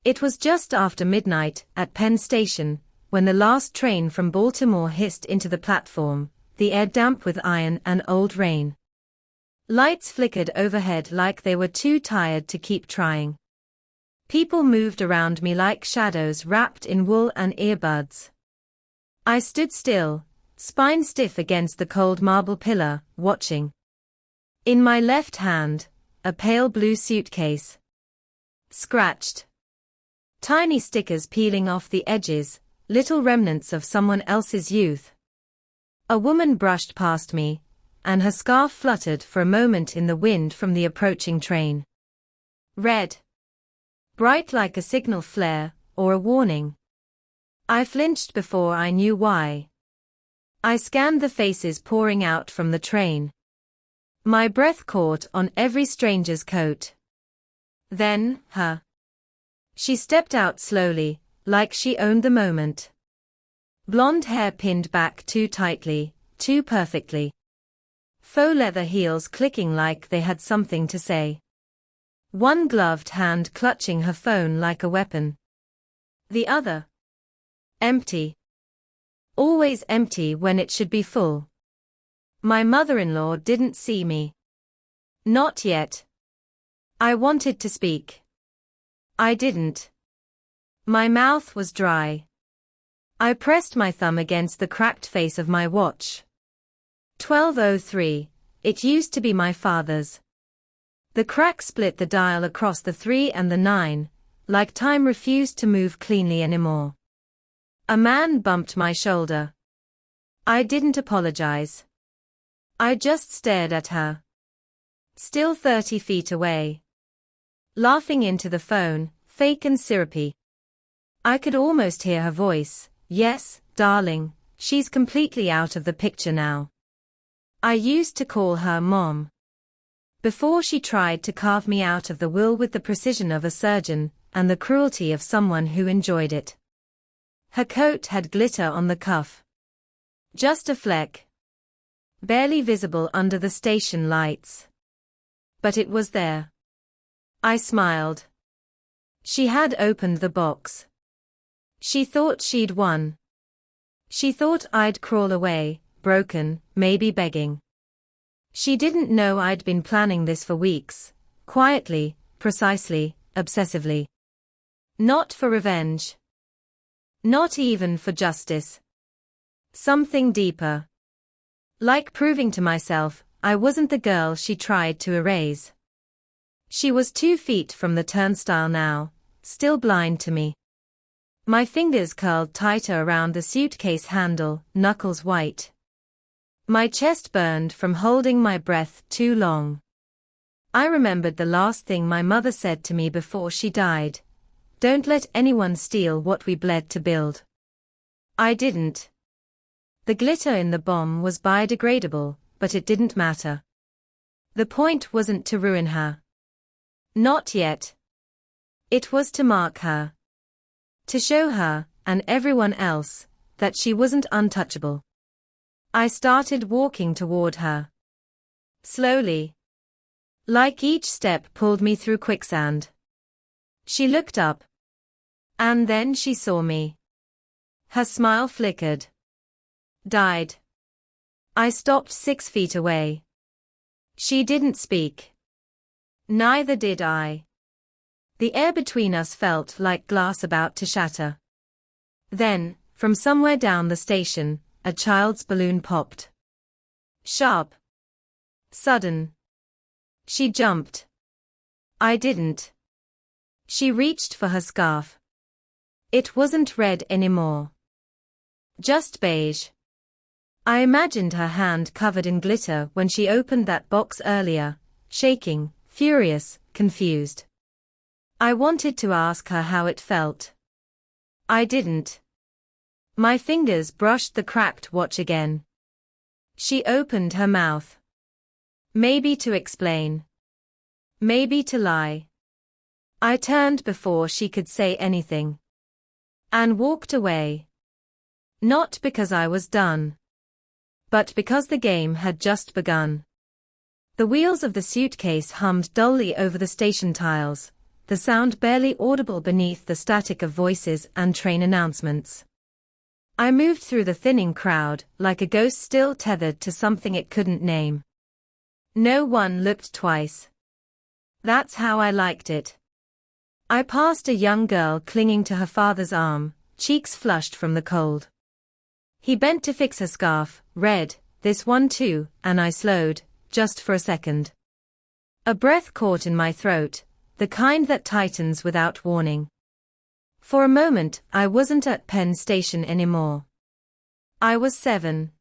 It was just after midnight at Penn Station, when the last train from Baltimore hissed into the platform, the air damp with iron and old rain. Lights flickered overhead like they were too tired to keep trying. People moved around me like shadows wrapped in wool and earbuds. I stood still, spine stiff against the cold marble pillar, watching. In my left hand, a pale blue suitcase. Scratched. Tiny stickers peeling off the edges, little remnants of someone else's youth. A woman brushed past me, and her scarf fluttered for a moment in the wind from the approaching train. Red. Bright like a signal flare, or a warning. I flinched before I knew why. I scanned the faces pouring out from the train. My breath caught on every stranger's coat. Then, her. She stepped out slowly, like she owned the moment. Blonde hair pinned back too tightly, too perfectly. Faux leather heels clicking like they had something to say. One gloved hand clutching her phone like a weapon. The other. Empty. Always empty when it should be full. My mother-in-law didn't see me. Not yet. I wanted to speak. I didn't. My mouth was dry. I pressed my thumb against the cracked face of my watch. 12:03, it used to be my father's. The crack split the dial across the 3 and the 9, like time refused to move cleanly anymore. A man bumped my shoulder. I didn't apologize. I just stared at her. Still 30 feet away. Laughing into the phone, fake and syrupy. I could almost hear her voice. Yes, darling, she's completely out of the picture now. I used to call her Mom. Before she tried to carve me out of the will with the precision of a surgeon, and the cruelty of someone who enjoyed it. Her coat had glitter on the cuff. Just a fleck. Barely visible under the station lights. But it was there. I smiled. She had opened the box. She thought she'd won. She thought I'd crawl away, broken, maybe begging. She didn't know I'd been planning this for weeks, quietly, precisely, obsessively. Not for revenge. Not even for justice. Something deeper. Like proving to myself, I wasn't the girl she tried to erase. She was 2 feet from the turnstile now, still blind to me. My fingers curled tighter around the suitcase handle, knuckles white. My chest burned from holding my breath too long. I remembered the last thing my mother said to me before she died. Don't let anyone steal what we bled to build. I didn't. The glitter in the bomb was biodegradable, but it didn't matter. The point wasn't to ruin her. Not yet. It was to mark her. To show her, and everyone else, that she wasn't untouchable. I started walking toward her. Slowly. Like each step pulled me through quicksand. She looked up. And then she saw me. Her smile flickered. Died. I stopped 6 feet away. She didn't speak. Neither did I. The air between us felt like glass about to shatter. Then, from somewhere down the station, a child's balloon popped. Sharp. Sudden. She jumped. I didn't. She reached for her scarf. It wasn't red anymore. Just beige. I imagined her hand covered in glitter when she opened that box earlier, shaking, furious, confused. I wanted to ask her how it felt. I didn't. My fingers brushed the cracked watch again. She opened her mouth. Maybe to explain. Maybe to lie. I turned before she could say anything. And walked away. Not because I was done. But because the game had just begun. The wheels of the suitcase hummed dully over the station tiles, the sound barely audible beneath the static of voices and train announcements. I moved through the thinning crowd, like a ghost still tethered to something it couldn't name. No one looked twice. That's how I liked it. I passed a young girl clinging to her father's arm, cheeks flushed from the cold. He bent to fix her scarf, read, "This one too," and I slowed, just for a second. A breath caught in my throat, the kind that tightens without warning. For a moment, I wasn't at Penn Station anymore. I was 7.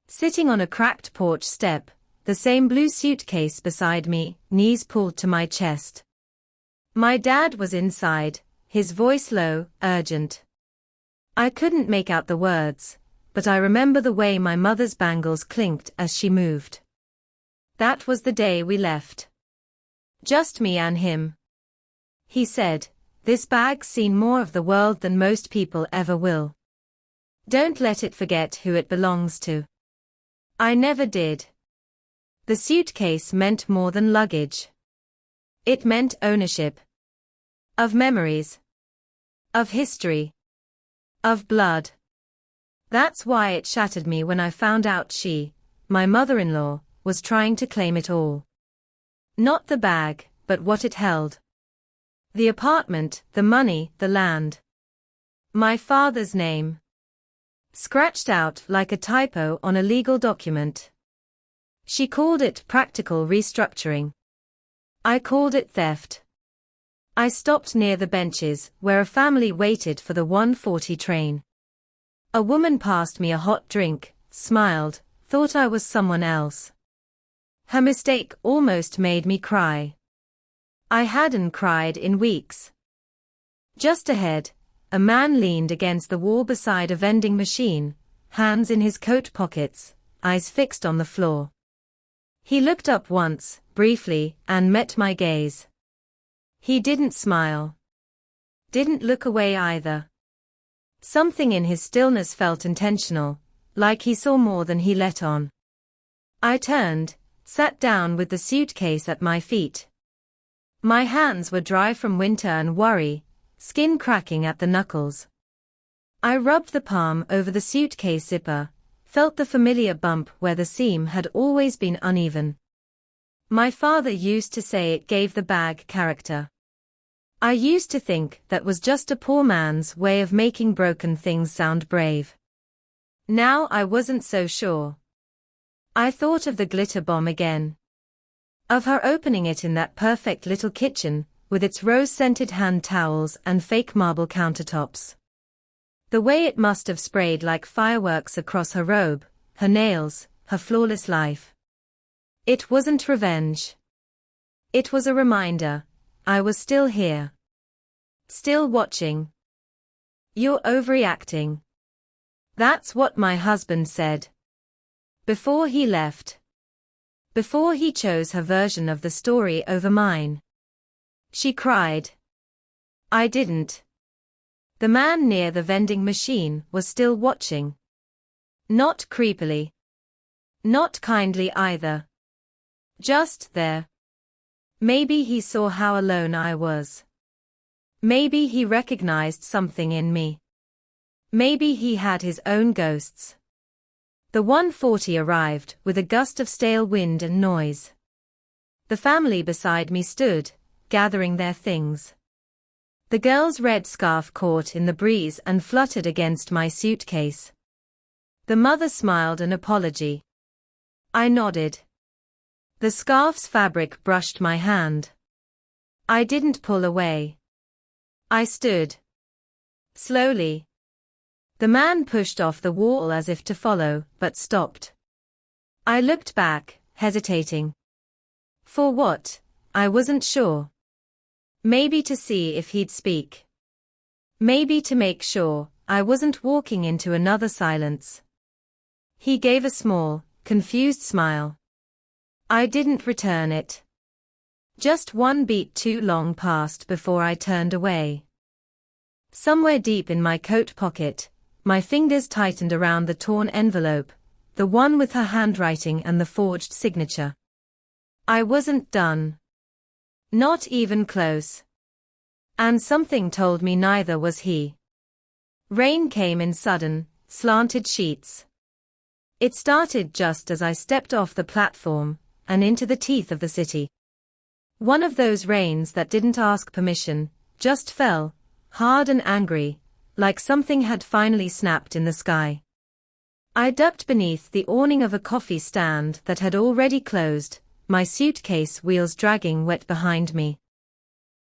Sitting on a cracked porch step, the same blue suitcase beside me, knees pulled to my chest. My dad was inside, his voice low, urgent. I couldn't make out the words, but I remember the way my mother's bangles clinked as she moved. That was the day we left. Just me and him. He said, "This bag's seen more of the world than most people ever will. Don't let it forget who it belongs to." I never did. The suitcase meant more than luggage. It meant ownership. Of memories. Of history. Of blood. That's why it shattered me when I found out she, my mother-in-law, was trying to claim it all. Not the bag, but what it held. The apartment, the money, the land. My father's name. Scratched out like a typo on a legal document. She called it practical restructuring. I called it theft. I stopped near the benches where a family waited for the 1:40 train. A woman passed me a hot drink, smiled, thought I was someone else. Her mistake almost made me cry. I hadn't cried in weeks. Just ahead, a man leaned against the wall beside a vending machine, hands in his coat pockets, eyes fixed on the floor. He looked up once, briefly, and met my gaze. He didn't smile. Didn't look away either. Something in his stillness felt intentional, like he saw more than he let on. I turned, sat down with the suitcase at my feet. My hands were dry from winter and worry, skin cracking at the knuckles. I rubbed the palm over the suitcase zipper, felt the familiar bump where the seam had always been uneven. My father used to say it gave the bag character. I used to think that was just a poor man's way of making broken things sound brave. Now I wasn't so sure. I thought of the glitter bomb again. Of her opening it in that perfect little kitchen, with its rose-scented hand towels and fake marble countertops. The way it must have sprayed like fireworks across her robe, her nails, her flawless life. It wasn't revenge. It was a reminder. I was still here. Still watching. "You're overreacting." That's what my husband said. Before he left. Before he chose her version of the story over mine. She cried. I didn't. The man near the vending machine was still watching. Not creepily. Not kindly either. Just there. Maybe he saw how alone I was. Maybe he recognized something in me. Maybe he had his own ghosts. The 1:40 arrived with a gust of stale wind and noise. The family beside me stood, gathering their things. The girl's red scarf caught in the breeze and fluttered against my suitcase. The mother smiled an apology. I nodded. The scarf's fabric brushed my hand. I didn't pull away. I stood. Slowly. The man pushed off the wall as if to follow, but stopped. I looked back, hesitating. For what? I wasn't sure. Maybe to see if he'd speak. Maybe to make sure I wasn't walking into another silence. He gave a small, confused smile. I didn't return it. Just one beat too long passed before I turned away. Somewhere deep in my coat pocket, my fingers tightened around the torn envelope, the one with her handwriting and the forged signature. I wasn't done. Not even close. And something told me neither was he. Rain came in sudden, slanted sheets. It started just as I stepped off the platform and into the teeth of the city. One of those rains that didn't ask permission, just fell, hard and angry, like something had finally snapped in the sky. I ducked beneath the awning of a coffee stand that had already closed, my suitcase wheels dragging wet behind me.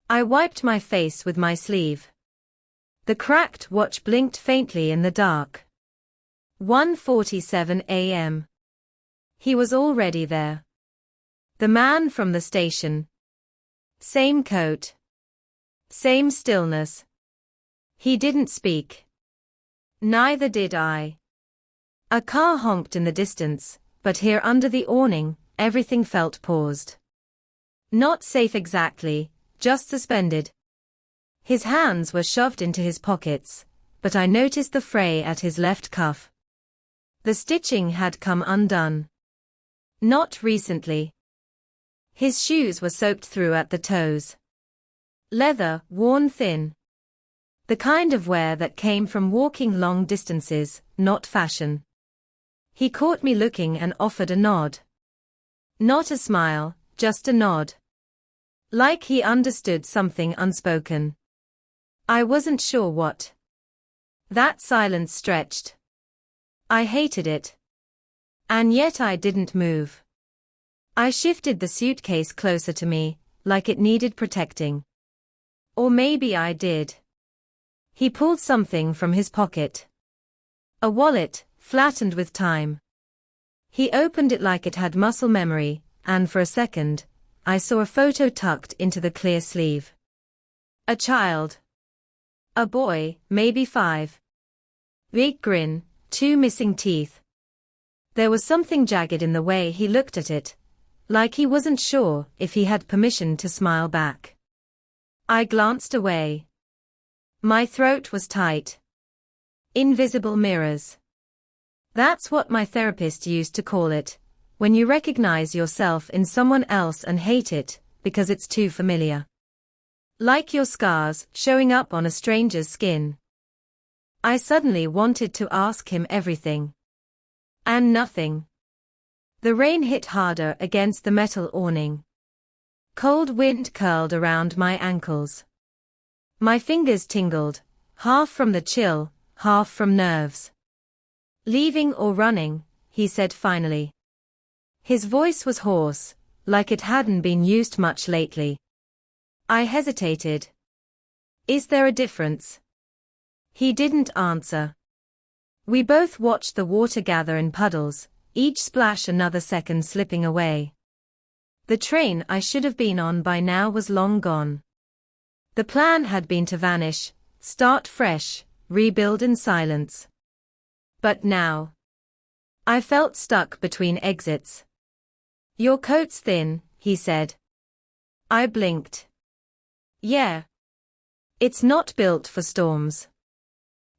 I wiped my face with my sleeve. The cracked watch blinked faintly in the dark. 1:47 a.m. He was already there. The man from the station. Same coat. Same stillness. He didn't speak. Neither did I. A car honked in the distance, but here under the awning, everything felt paused. Not safe exactly, just suspended. His hands were shoved into his pockets, but I noticed the fray at his left cuff. The stitching had come undone. Not recently. His shoes were soaked through at the toes. Leather, worn thin. The kind of wear that came from walking long distances, not fashion. He caught me looking and offered a nod. Not a smile, just a nod. Like he understood something unspoken. I wasn't sure what. That silence stretched. I hated it. And yet I didn't move. I shifted the suitcase closer to me, like it needed protecting. Or maybe I did. He pulled something from his pocket. A wallet, flattened with time. He opened it like it had muscle memory, and for a second, I saw a photo tucked into the clear sleeve. A child. A boy, maybe 5. Big grin, 2 missing teeth. There was something jagged in the way he looked at it, like he wasn't sure if he had permission to smile back. I glanced away. My throat was tight. Invisible mirrors. That's what my therapist used to call it, when you recognize yourself in someone else and hate it, because it's too familiar. Like your scars showing up on a stranger's skin. I suddenly wanted to ask him everything. And nothing. The rain hit harder against the metal awning. Cold wind curled around my ankles. My fingers tingled, half from the chill, half from nerves. Leaving or running, he said finally. His voice was hoarse, like it hadn't been used much lately. I hesitated. Is there a difference? He didn't answer. We both watched the water gather in puddles, each splash another second slipping away. The train I should have been on by now was long gone. The plan had been to vanish, start fresh, rebuild in silence. But now, I felt stuck between exits. Your coat's thin, he said. I blinked. Yeah. It's not built for storms.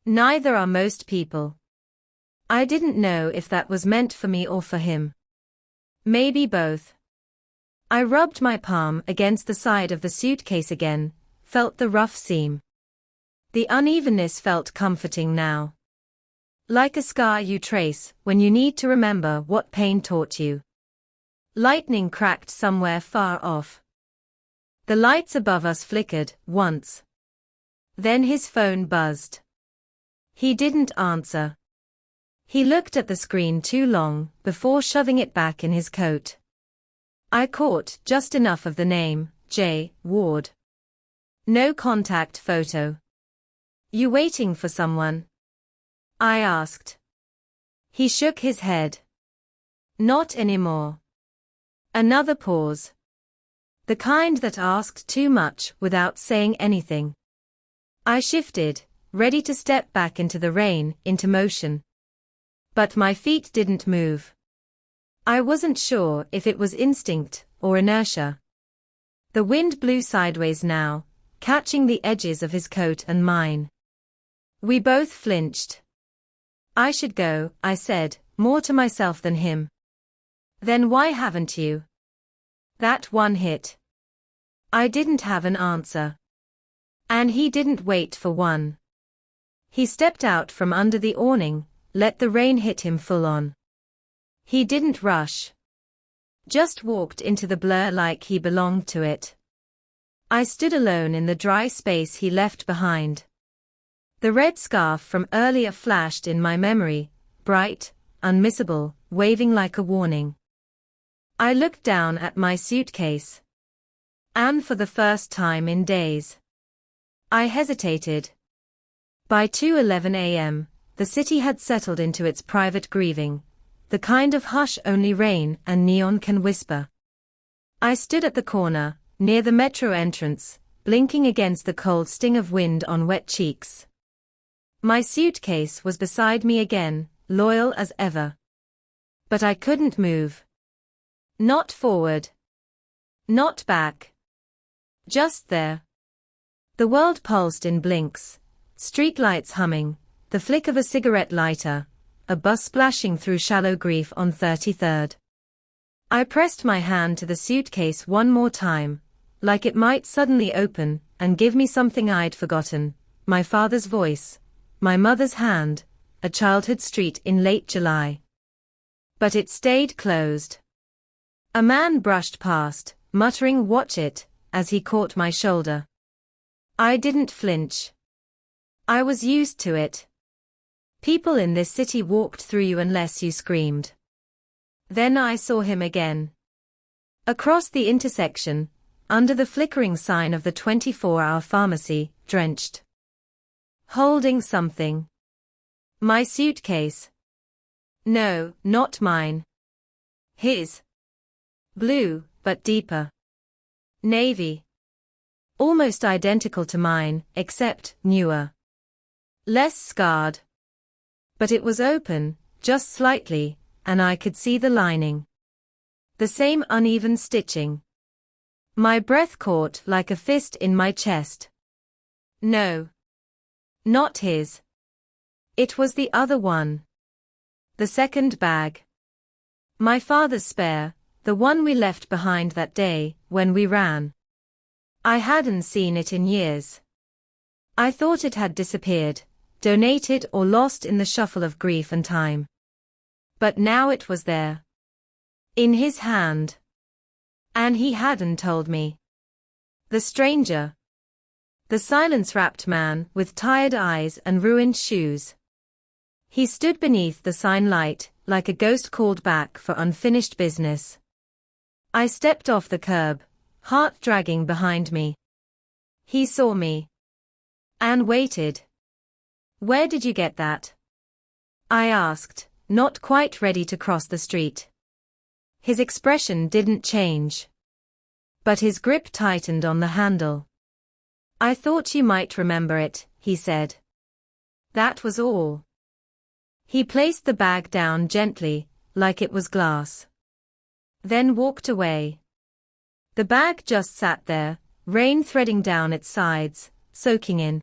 Neither are most people. I didn't know if that was meant for me or for him. Maybe both. I rubbed my palm against the side of the suitcase again, felt the rough seam. The unevenness felt comforting now. Like a scar you trace when you need to remember what pain taught you. Lightning cracked somewhere far off. The lights above us flickered, once. Then his phone buzzed. He didn't answer. He looked at the screen too long before shoving it back in his coat. I caught just enough of the name, J. Ward. No contact photo. You waiting for someone? I asked. He shook his head. Not anymore. Another pause. The kind that asked too much without saying anything. I shifted, ready to step back into the rain, into motion. But my feet didn't move. I wasn't sure if it was instinct or inertia. The wind blew sideways now, catching the edges of his coat and mine. We both flinched. I should go, I said, more to myself than him. Then why haven't you? That one hit. I didn't have an answer. And he didn't wait for one. He stepped out from under the awning, let the rain hit him full on. He didn't rush. Just walked into the blur like he belonged to it. I stood alone in the dry space he left behind. The red scarf from earlier flashed in my memory, bright, unmissable, waving like a warning. I looked down at my suitcase. And for the first time in days, I hesitated. By 2:11 a.m., the city had settled into its private grieving, the kind of hush only rain and neon can whisper. I stood at the corner, near the metro entrance, blinking against the cold sting of wind on wet cheeks. My suitcase was beside me again, loyal as ever. But I couldn't move. Not forward. Not back. Just there. The world pulsed in blinks, streetlights humming, the flick of a cigarette lighter, a bus splashing through shallow grief on 33rd. I pressed my hand to the suitcase one more time, like it might suddenly open and give me something I'd forgotten, my father's voice, my mother's hand, a childhood street in late July. But it stayed closed. A man brushed past, muttering "Watch it," as he caught my shoulder. I didn't flinch. I was used to it. People in this city walked through you unless you screamed. Then I saw him again. Across the intersection, under the flickering sign of the 24-hour pharmacy, drenched. Holding something. My suitcase. No, not mine. His. Blue, but deeper. Navy. Almost identical to mine, except newer. Less scarred. But it was open, just slightly, and I could see the lining. The same uneven stitching. My breath caught like a fist in my chest. No. Not his. It was the other one. The second bag. My father's spare, the one we left behind that day, when we ran. I hadn't seen it in years. I thought it had disappeared, donated or lost in the shuffle of grief and time. But now it was there. In his hand. And he hadn't told me. The stranger. The silence-wrapped man with tired eyes and ruined shoes. He stood beneath the sign light, like a ghost called back for unfinished business. I stepped off the curb, heart dragging behind me. He saw me. And waited. "Where did you get that?" I asked, not quite ready to cross the street. His expression didn't change. But his grip tightened on the handle. "I thought you might remember it," he said. That was all. He placed the bag down gently, like it was glass. Then walked away. The bag just sat there, rain threading down its sides, soaking in.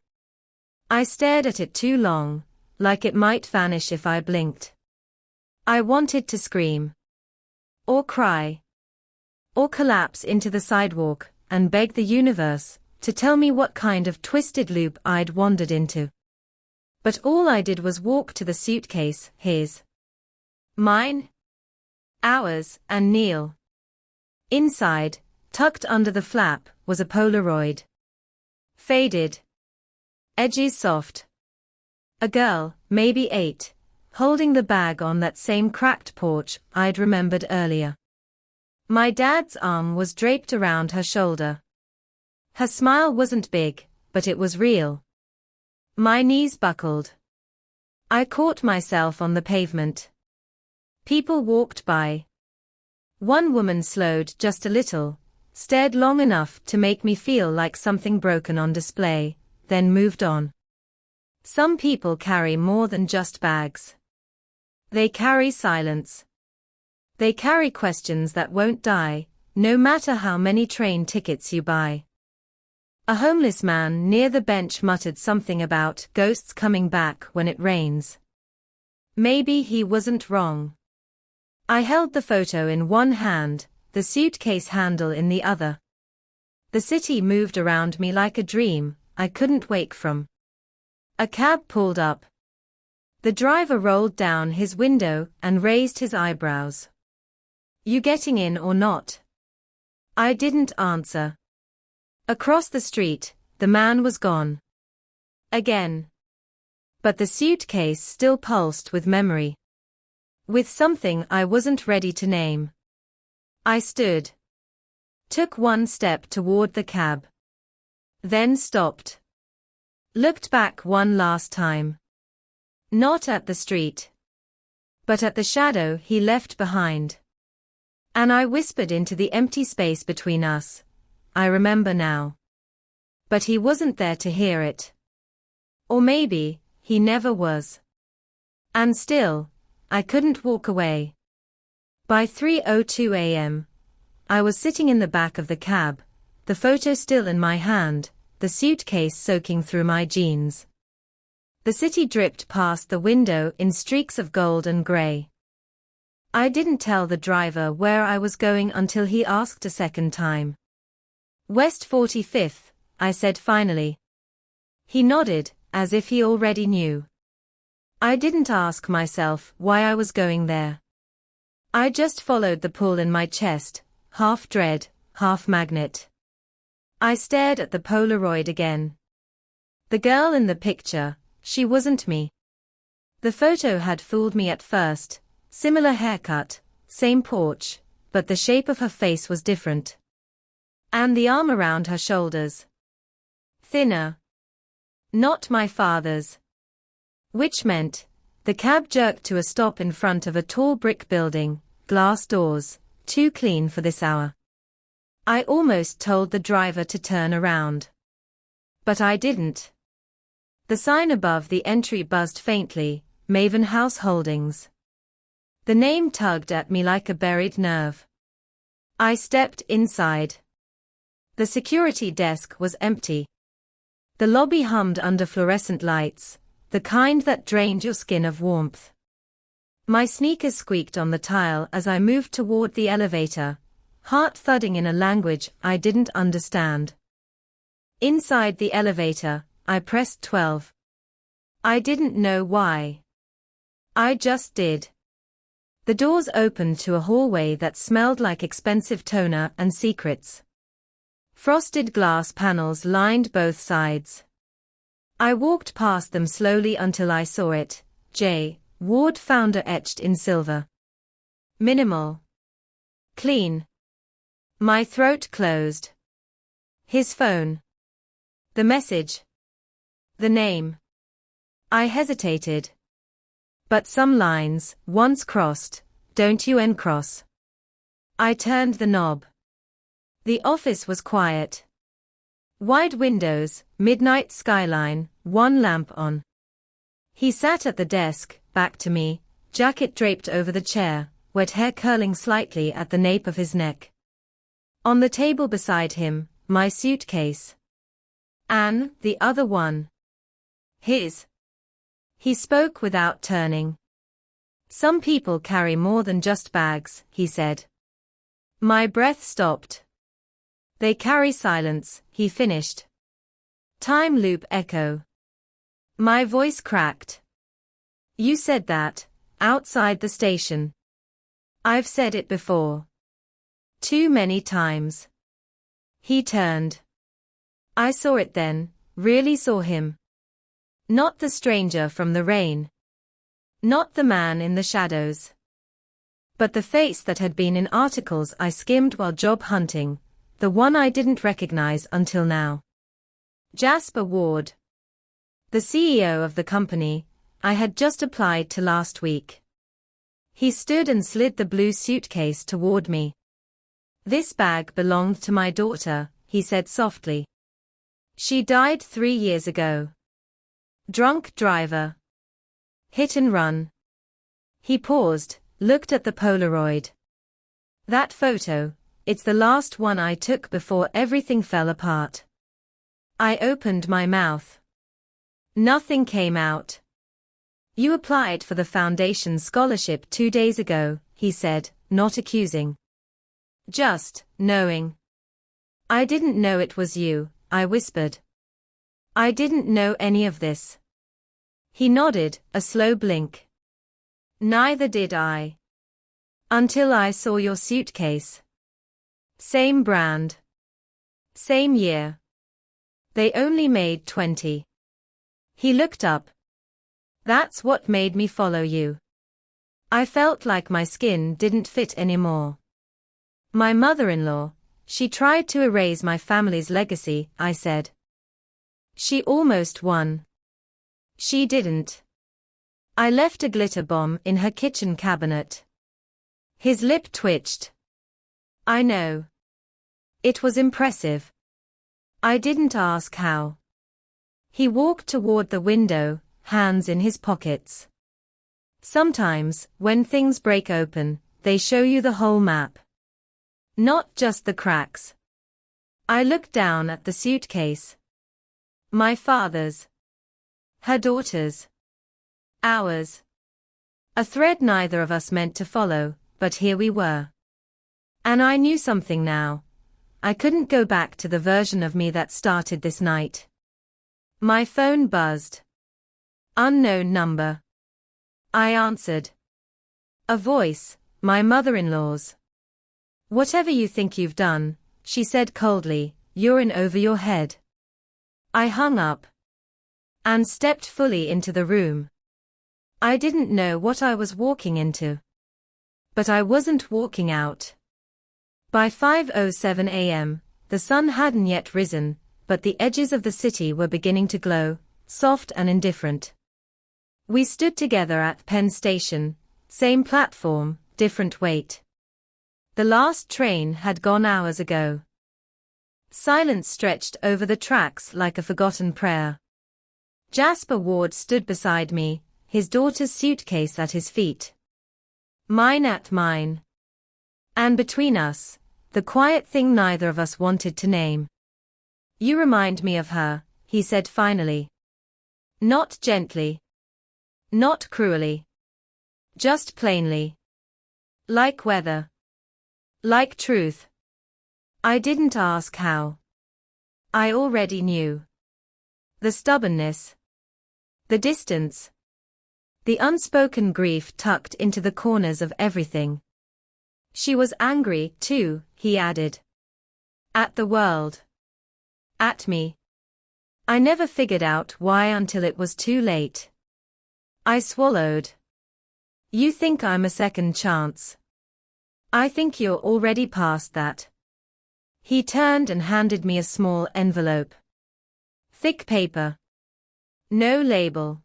I stared at it too long, like it might vanish if I blinked. I wanted to scream. Or cry. Or collapse into the sidewalk and beg the universe to tell me what kind of twisted loop I'd wandered into. But all I did was walk to the suitcase, his. Mine. Ours, and kneel. Inside, tucked under the flap, was a Polaroid. Faded. Edges soft. A girl, maybe 8, holding the bag on that same cracked porch I'd remembered earlier. My dad's arm was draped around her shoulder. Her smile wasn't big, but it was real. My knees buckled. I caught myself on the pavement. People walked by. One woman slowed just a little, stared long enough to make me feel like something broken on display, then moved on. Some people carry more than just bags. They carry silence. They carry questions that won't die, no matter how many train tickets you buy. A homeless man near the bench muttered something about ghosts coming back when it rains. Maybe he wasn't wrong. I held the photo in one hand, the suitcase handle in the other. The city moved around me like a dream, I couldn't wake from. A cab pulled up. The driver rolled down his window and raised his eyebrows. "You getting in or not?" I didn't answer. Across the street, the man was gone. Again. But the suitcase still pulsed with memory. With something I wasn't ready to name. I stood. Took one step toward the cab. Then stopped. Looked back one last time. Not at the street. But at the shadow he left behind. And I whispered into the empty space between us. I remember now. But he wasn't there to hear it. Or maybe, he never was. And still, I couldn't walk away. By 3:02 a.m., I was sitting in the back of the cab, the photo still in my hand, the suitcase soaking through my jeans. The city dripped past the window in streaks of gold and gray. I didn't tell the driver where I was going until he asked a second time. "West 45th, I said finally. He nodded, as if he already knew. I didn't ask myself why I was going there. I just followed the pull in my chest, half dread, half magnet. I stared at the Polaroid again. The girl in the picture, she wasn't me. The photo had fooled me at first, similar haircut, same porch, but the shape of her face was different. And the arm around her shoulders. Thinner. Not my father's. Which meant, the cab jerked to a stop in front of a tall brick building, glass doors, too clean for this hour. I almost told the driver to turn around. But I didn't. The sign above the entry buzzed faintly, Maven House Holdings. The name tugged at me like a buried nerve. I stepped inside. The security desk was empty. The lobby hummed under fluorescent lights, the kind that drained your skin of warmth. My sneakers squeaked on the tile as I moved toward the elevator, heart thudding in a language I didn't understand. Inside the elevator, I pressed 12. I didn't know why. I just did. The doors opened to a hallway that smelled like expensive toner and secrets. Frosted glass panels lined both sides. I walked past them slowly until I saw it, J. Ward Founder etched in silver. Minimal. Clean. My throat closed. His phone. The message. The name. I hesitated. But some lines, once crossed, don't you uncross. I turned the knob. The office was quiet. Wide windows, midnight skyline, one lamp on. He sat at the desk, back to me, jacket draped over the chair, wet hair curling slightly at the nape of his neck. On the table beside him, my suitcase. And the other one. His. He spoke without turning. Some people carry more than just bags, he said. My breath stopped. They carry silence, he finished. Time loop echo. My voice cracked. You said that, outside the station. I've said it before. Too many times. He turned. I saw it then, really saw him. Not the stranger from the rain. Not the man in the shadows. But the face that had been in articles I skimmed while job hunting, the one I didn't recognize until now. Jasper Ward. The CEO of the company I had just applied to last week. He stood and slid the blue suitcase toward me. This bag belonged to my daughter, he said softly. She died 3 years ago. Drunk driver. Hit and run. He paused, looked at the Polaroid. That photo, it's the last one I took before everything fell apart. I opened my mouth. Nothing came out. You applied for the foundation scholarship 2 days ago, he said, not accusing. Just knowing. I didn't know it was you, I whispered. I didn't know any of this. He nodded, a slow blink. Neither did I. Until I saw your suitcase. Same brand. Same year. They only made 20. He looked up. That's what made me follow you. I felt like my skin didn't fit anymore. My mother-in-law, she tried to erase my family's legacy, I said. She almost won. She didn't. I left a glitter bomb in her kitchen cabinet. His lip twitched. I know. It was impressive. I didn't ask how. He walked toward the window, hands in his pockets. Sometimes, when things break open, they show you the whole map. Not just the cracks. I looked down at the suitcase. My father's. Her daughter's. Ours. A thread neither of us meant to follow, but here we were. And I knew something now. I couldn't go back to the version of me that started this night. My phone buzzed. Unknown number. I answered. A voice, my mother-in-law's. Whatever you think you've done, she said coldly, you're in over your head. I hung up. And stepped fully into the room. I didn't know what I was walking into. But I wasn't walking out. By 5:07 a.m., the sun hadn't yet risen, but the edges of the city were beginning to glow, soft and indifferent. We stood together at Penn Station, same platform, different wait. The last train had gone hours ago. Silence stretched over the tracks like a forgotten prayer. Jasper Ward stood beside me, his daughter's suitcase at his feet. Mine at mine. And between us, the quiet thing neither of us wanted to name. You remind me of her, he said finally. Not gently. Not cruelly. Just plainly. Like weather. Like truth. I didn't ask how. I already knew. The stubbornness. The distance. The unspoken grief tucked into the corners of everything. She was angry, too, he added. At the world. At me. I never figured out why until it was too late. I swallowed. You think I'm a second chance. I think you're already past that. He turned and handed me a small envelope. Thick paper. No label.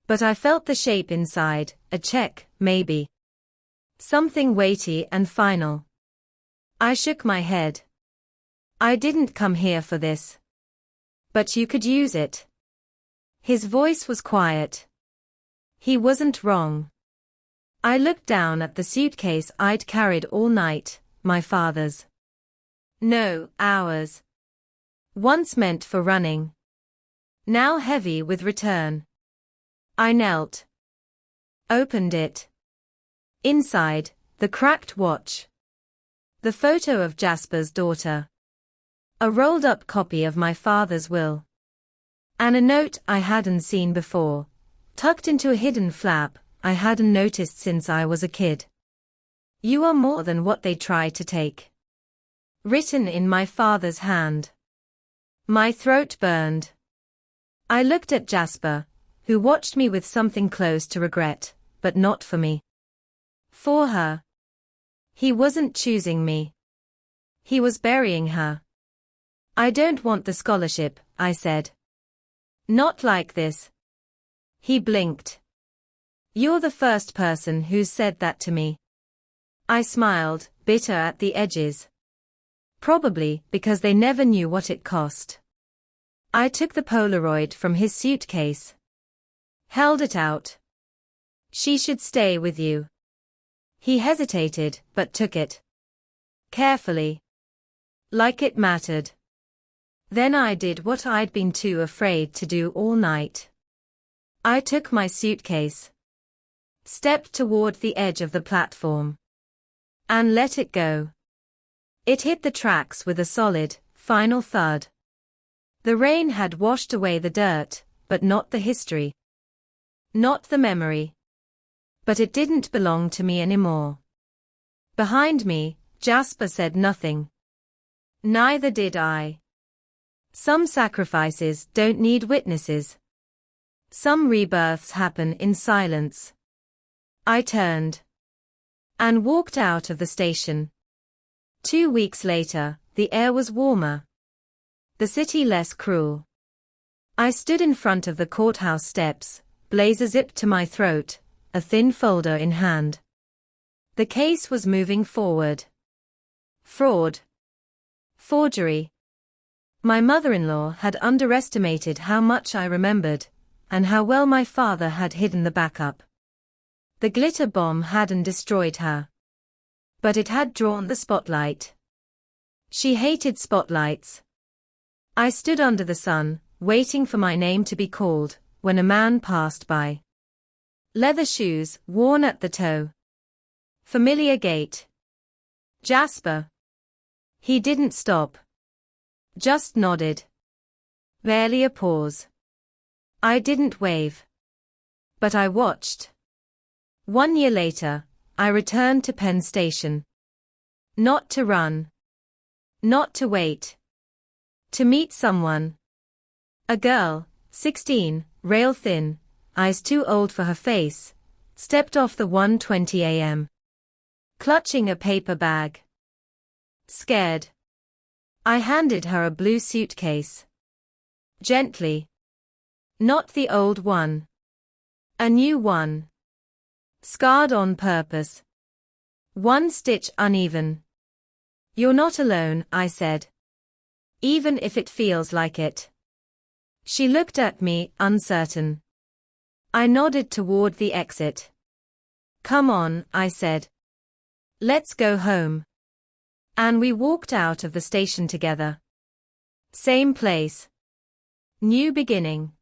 But I felt the shape inside, a check, maybe. Something weighty and final. I shook my head. I didn't come here for this. But you could use it. His voice was quiet. He wasn't wrong. I looked down at the suitcase I'd carried all night, my father's. No, ours. Once meant for running. Now heavy with return. I knelt. Opened it. Inside, the cracked watch. The photo of Jasper's daughter. A rolled-up copy of my father's will. And a note I hadn't seen before, tucked into a hidden flap I hadn't noticed since I was a kid. You are more than what they try to take. Written in my father's hand. My throat burned. I looked at Jasper, who watched me with something close to regret, but not for me. For her. He wasn't choosing me. He was burying her. I don't want the scholarship, I said. Not like this. He blinked. You're the first person who's said that to me. I smiled, bitter at the edges. Probably because they never knew what it cost. I took the Polaroid from his suitcase. Held it out. She should stay with you. He hesitated, but took it. Carefully. Like it mattered. Then I did what I'd been too afraid to do all night. I took my suitcase. Stepped toward the edge of the platform. And let it go. It hit the tracks with a solid, final thud. The rain had washed away the dirt, but not the history. Not the memory. But it didn't belong to me anymore. Behind me, Jasper said nothing. Neither did I. Some sacrifices don't need witnesses. Some rebirths happen in silence. I turned and walked out of the station. 2 weeks later, the air was warmer. The city less cruel. I stood in front of the courthouse steps, blazer zipped to my throat, a thin folder in hand. The case was moving forward. Fraud. Forgery. My mother-in-law had underestimated how much I remembered, and how well my father had hidden the backup. The glitter bomb hadn't destroyed her. But it had drawn the spotlight. She hated spotlights. I stood under the sun, waiting for my name to be called, when a man passed by. Leather shoes, worn at the toe. Familiar gait. Jasper. He didn't stop. Just nodded. Barely a pause. I didn't wave. But I watched. 1 year later, I returned to Penn Station. Not to run. Not to wait. To meet someone. A girl, 16, rail thin, eyes too old for her face, stepped off the 1:20 a.m. Clutching a paper bag. Scared. I handed her a blue suitcase. Gently. Not the old one. A new one. Scarred on purpose. One stitch uneven. You're not alone, I said. Even if it feels like it. She looked at me, uncertain. I nodded toward the exit. Come on, I said. Let's go home. And we walked out of the station together. Same place. New beginning.